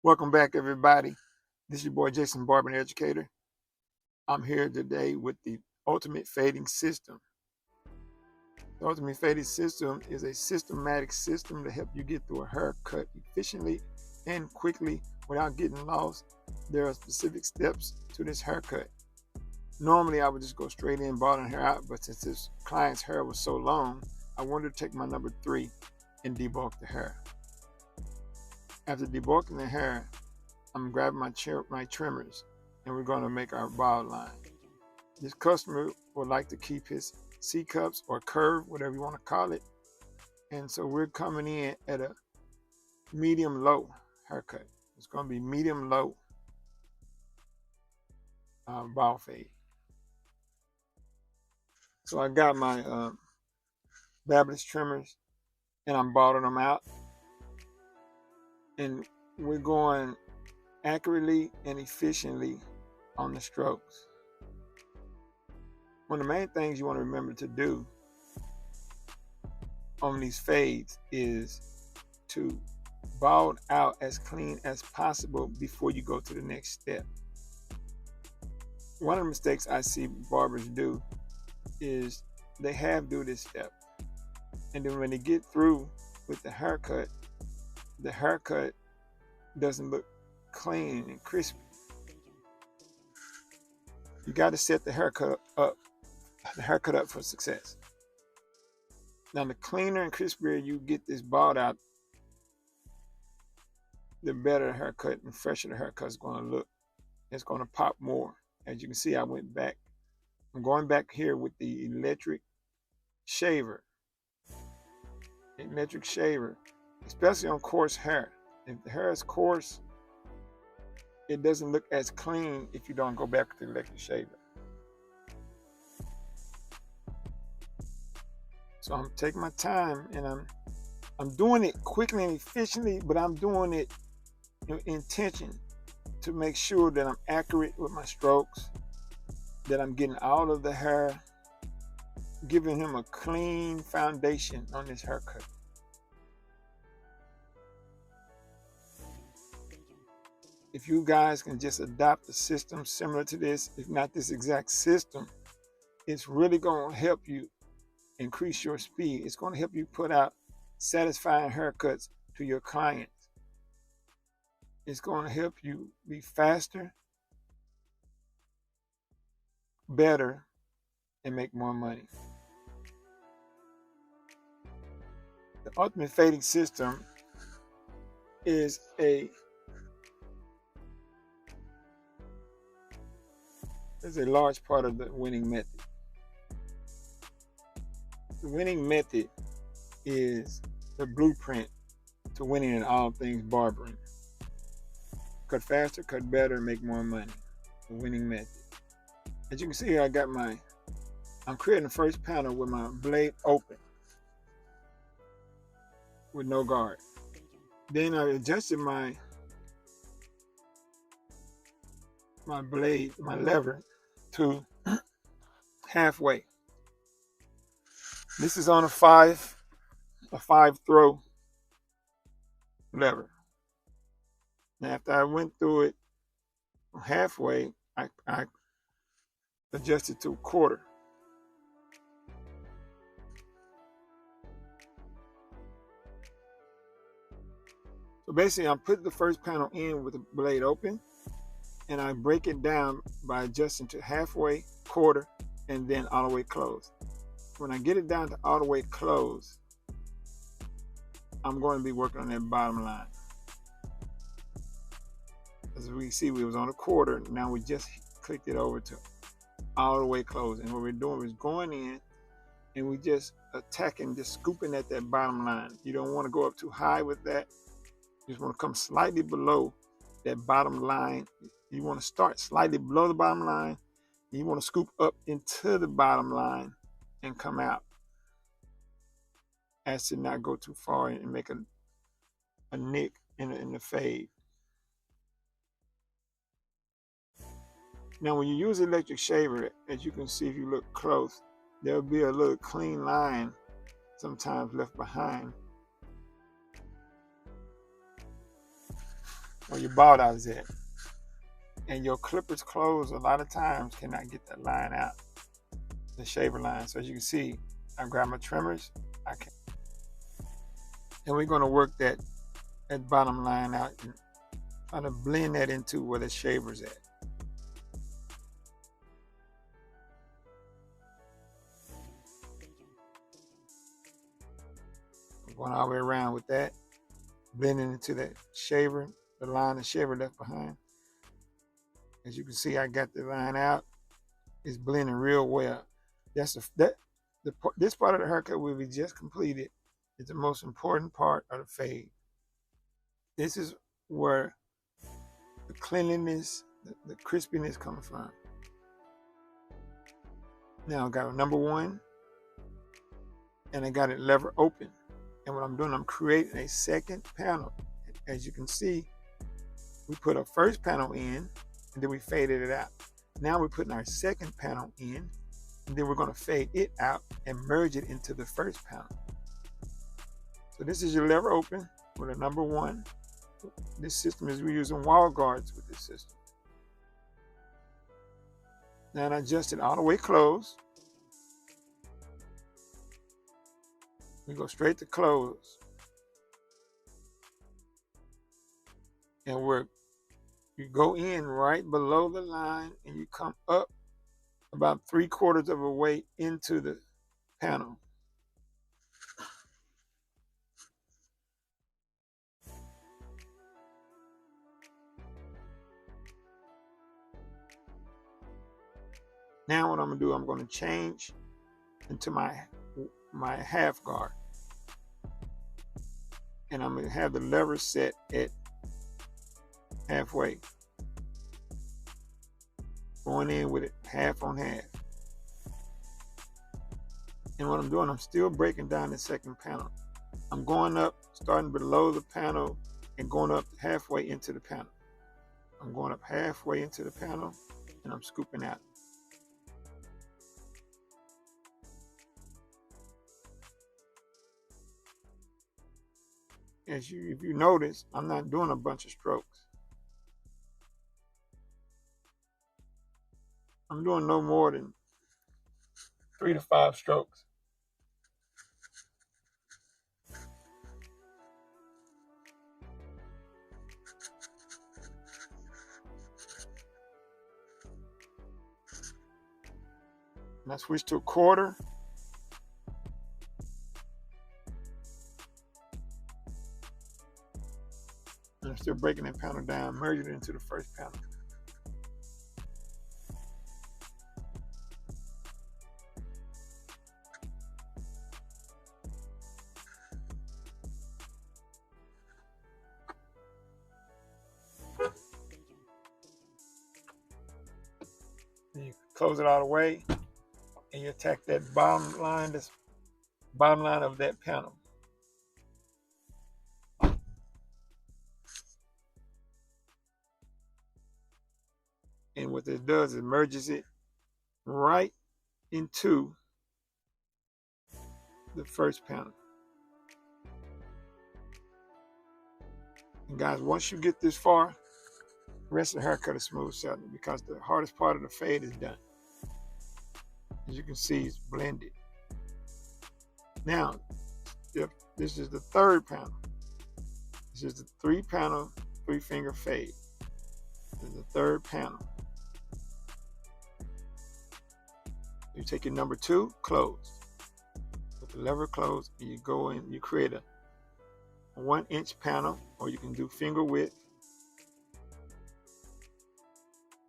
Welcome back, everybody. This is your boy Jason, Barber and Educator. I'm here today with the Ultimate Fading System. The Ultimate Fading System is a systematic system to help you get through a haircut efficiently and quickly without getting lost. There are specific steps to this haircut. Normally, I would just go straight in, balling hair out, but since this client's hair was so long, I wanted to take my number 3 and debulk the hair. After debulking the hair, I'm grabbing my trimmers and we're going to make our bald line. This customer would like to keep his C-cups or curve, whatever you want to call it. And so we're coming in at a medium-low haircut. It's going to be medium-low bald fade. So I got my Babyliss trimmers and I'm balding them out. And we're going accurately and efficiently on the strokes. One of the main things you want to remember to do on these fades is to bald out as clean as possible before you go to the next step. One of the mistakes I see barbers do is they do this step, and then when they get through with the haircut doesn't look clean and crispy. You got to set the haircut up for success. Now, the cleaner and crispier you get this bald out, the better the haircut and fresher the haircut's going to look. It's going to pop more. As you can see, I went back. I'm going back here with the electric shaver. Electric shaver, especially on coarse hair. If the hair is coarse, it doesn't look as clean if you don't go back to the electric shaver. So I'm taking my time and I'm doing it quickly and efficiently, but I'm doing it with intention to make sure that I'm accurate with my strokes, that I'm getting all of the hair, giving him a clean foundation on this haircut. If you guys can just adopt a system similar to this, if not this exact system, it's really going to help you increase your speed. It's going to help you put out satisfying haircuts to your clients. It's going to help you be faster, better, and make more money. The Ultimate Fading System is a large part of the winning method. The winning method is the blueprint to winning in all things barbering. Cut faster, cut better, make more money. The winning method. As you can see here, I'm creating the first panel with my blade open with no guard. Then I adjusted my blade, my lever, to halfway. This is on a five throw lever. Now, after I went through it halfway, I adjusted to a quarter. So basically, I'm putting the first panel in with the blade open, and I break it down by adjusting to halfway, quarter, and then all the way closed. When I get it down to all the way closed, I'm going to be working on that bottom line. As we see, we was on a quarter. Now we just clicked it over to all the way closed. And what we're doing is going in and we just attacking, just scooping at that bottom line. You don't want to go up too high with that. You just want to come slightly below that bottom line. You want to start slightly below the bottom line. You want to scoop up into the bottom line and come out, as to not go too far and make a nick in the fade. Now, when you use electric shaver, as you can see if you look close, there'll be a little clean line sometimes left behind. where your ball dot is at. And your clippers close a lot of times cannot get that line out, the shaver line. So as you can see, I grab my trimmers, and we're going to work that bottom line out and try to blend that into where the shaver's at. Going all the way around with that, blending into that shaver, the line the shaver left behind. As you can see, I got the line out. It's blending real well. This part of the haircut we just completed is the most important part of the fade. This is where the cleanliness, the crispiness comes from. Now I got a number one, and I got it lever open. And what I'm doing, I'm creating a second panel. As you can see, we put a first panel in, and then we faded it out. Now we're putting our second panel in, and then we're going to fade it out and merge it into the first panel. So this is your lever open with a number one. This system is, we're using wall guards with this system. Now I adjust it all the way closed. We go straight to close. And you go in right below the line and you come up about 3/4 of a way into the panel. Now what I'm gonna do, I'm gonna change into my half guard. And I'm gonna have the lever set at halfway. Going in with it half on half. And what I'm doing, I'm still breaking down the second panel. I'm going up, starting below the panel and going up halfway into the panel. I'm going up halfway into the panel and I'm scooping out. If you notice, I'm not doing a bunch of strokes. I'm doing no more than 3 to 5 strokes. And I switch to a quarter. And I'm still breaking that panel down, merging it into the first panel. Then you close it all the way, and you attack that bottom line of that panel. And what this does is merges it right into the first panel. And guys, once you get this far, the rest of the haircut is smooth sailing because the hardest part of the fade is done. As you can see, it's blended. Now, this is the third panel. This is the 3-panel, 3-finger fade. This is the third panel. You take your number 2, closed. With the lever closed, and you go in, you create a 1-inch panel, or you can do finger width.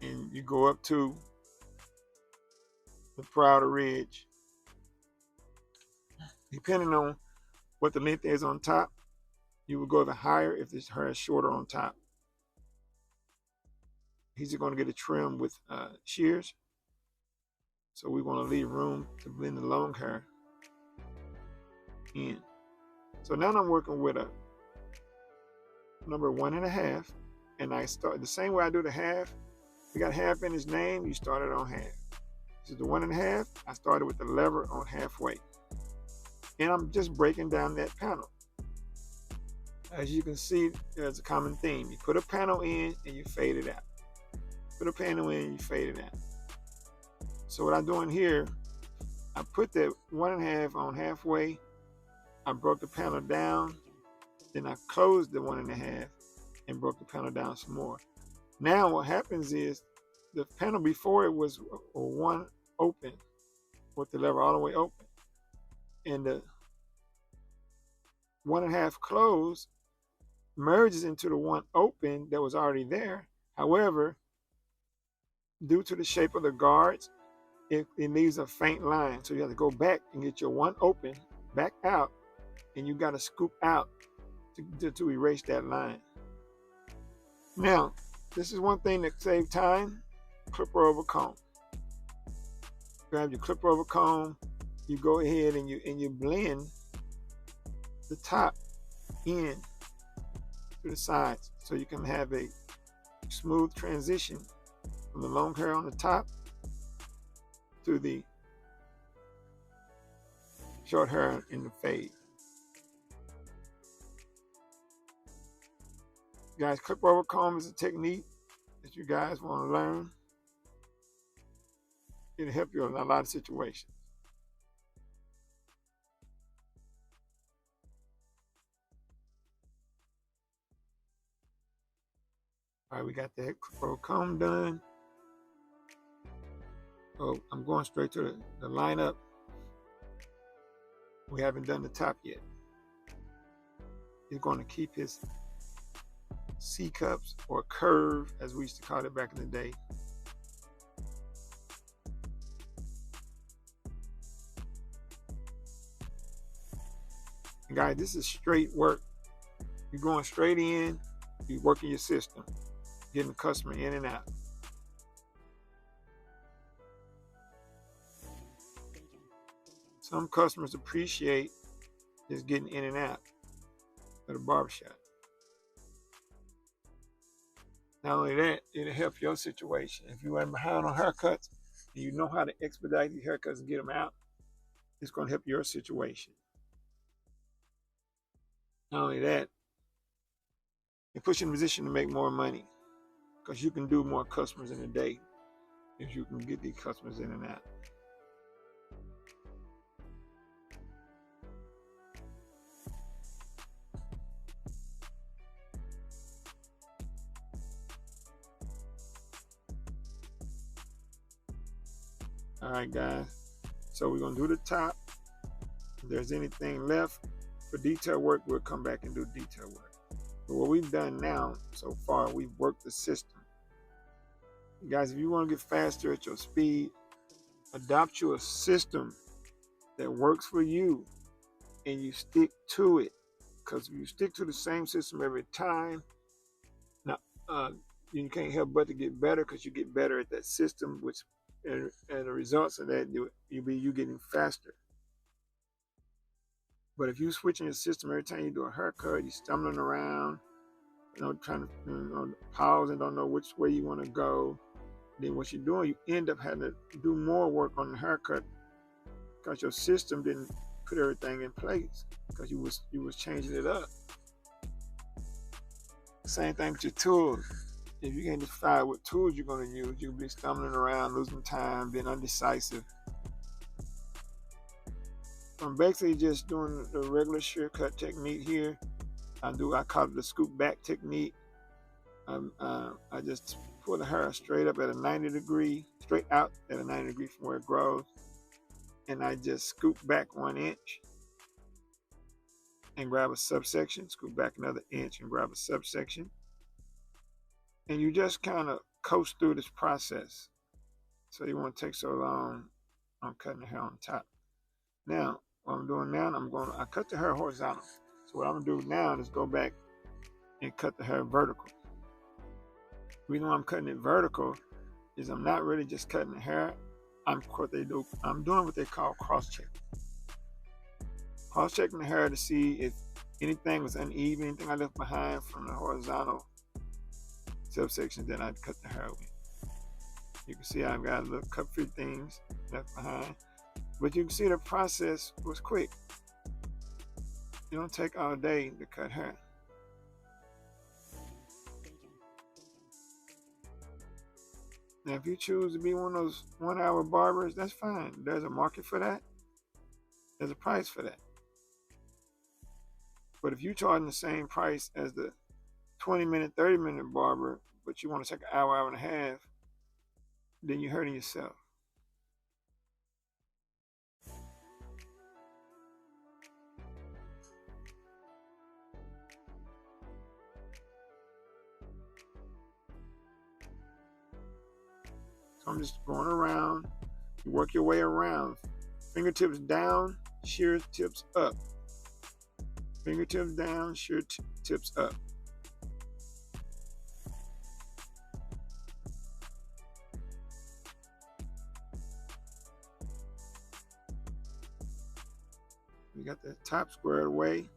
And you go up to the prouder ridge. Depending on what the length is on top, you will go even higher if this hair is shorter on top. He's going to get a trim with shears. So we want to leave room to blend the long hair in. So now I'm working with a number 1.5, and I start the same way I do the half. We got half in his name, you started on half. This is the 1.5. I started with the lever on halfway. And I'm just breaking down that panel. as you can see, there's a common theme. You put a panel in and you fade it out. Put a panel in and you fade it out. So what I'm doing here, I put that 1.5 on halfway. I broke the panel down. Then I closed the 1.5 and broke the panel down some more. Now what happens is the panel before it was one open with the lever all the way open. And the 1.5 closed merges into the one open that was already there. However, due to the shape of the guards, it leaves a faint line. So you have to go back and get your one open back out, and you got to scoop out to erase that line. Now, this is one thing that saves time: clipper over comb. Grab your clipper over comb. You go ahead and you blend the top in to the sides, so you can have a smooth transition from the long hair on the top to the short hair in the fade. Guys, clipper over comb is a technique that you guys want to learn. It'll help you in a lot of situations. All right, we got the clipper over comb done. So I'm going straight to the lineup. We haven't done the top yet. He's going to keep his C cups, or curve as we used to call it back in the day. And guys, this is straight work. You're going straight in, you're working your system, getting the customer in and out. Some customers appreciate just getting in and out of the barbershop. Not only that, it'll help your situation. If you went behind on haircuts and you know how to expedite these haircuts and get them out, it's going to help your situation. Not only that, it puts you in a position to make more money, because you can do more customers in a day if you can get these customers in and out. All right, guys. So we're going to do the top. If there's anything left for detail work, we'll come back and do detail work. But what we've done now so far, we've worked the system. You guys, if you want to get faster at your speed, adopt you a system that works for you and you stick to it. Because if you stick to the same system every time, now you can't help but to get better, because you get better at that system, which and the results of that, you getting faster. But if you switching your system every time you do a haircut, you're stumbling around, trying to pause and don't know which way you want to go, then what you're doing, you end up having to do more work on the haircut, because your system didn't put everything in place, because you was changing it up. Same thing with your tools. If you can't decide what tools you're going to use, you'll be stumbling around, losing time, being undecisive. I'm basically just doing the regular shear cut technique here. I call it the scoop back technique. I just pull the hair straight up at a 90 degree, straight out at a 90 degree from where it grows. And I just scoop back 1 inch and grab a subsection, scoop back another inch and grab a subsection. And you just kind of coast through this process. So you won't take so long on cutting the hair on top. Now, what I'm doing now, I cut the hair horizontal. So what I'm gonna do now is go back and cut the hair vertical. The reason why I'm cutting it vertical is I'm not really just cutting the hair. I'm doing what they call cross-checking. Cross-checking the hair to see if anything was uneven, anything I left behind from the horizontal subsection that I cut the hair with. You can see I've got a little few things left behind, but you can see the process was quick. It don't take all day to cut hair. Now, if you choose to be one of those 1-hour barbers, that's fine. There's a market for that. There's a price for that. But if you're charging the same price as the 20-minute, 30-minute barber, but you want to take an hour, hour and a half, then you're hurting yourself. So I'm just going around. You work your way around. Fingertips down, shear tips up. Fingertips down, shear tips up. We got the top squared away.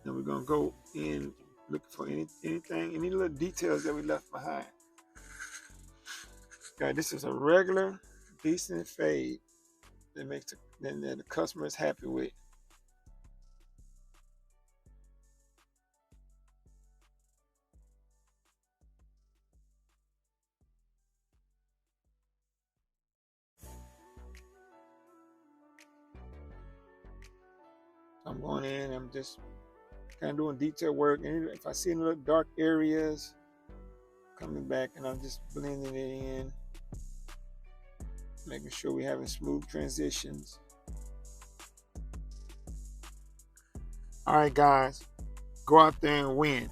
Then we're gonna go in looking for anything, any little details that we left behind. Okay, this is a regular, decent fade that makes the customer is happy with. I'm going in, I'm just kind of doing detail work, and if I see any little dark areas, coming back and I'm just blending it in, making sure we're having smooth transitions. All right, guys, go out there and win.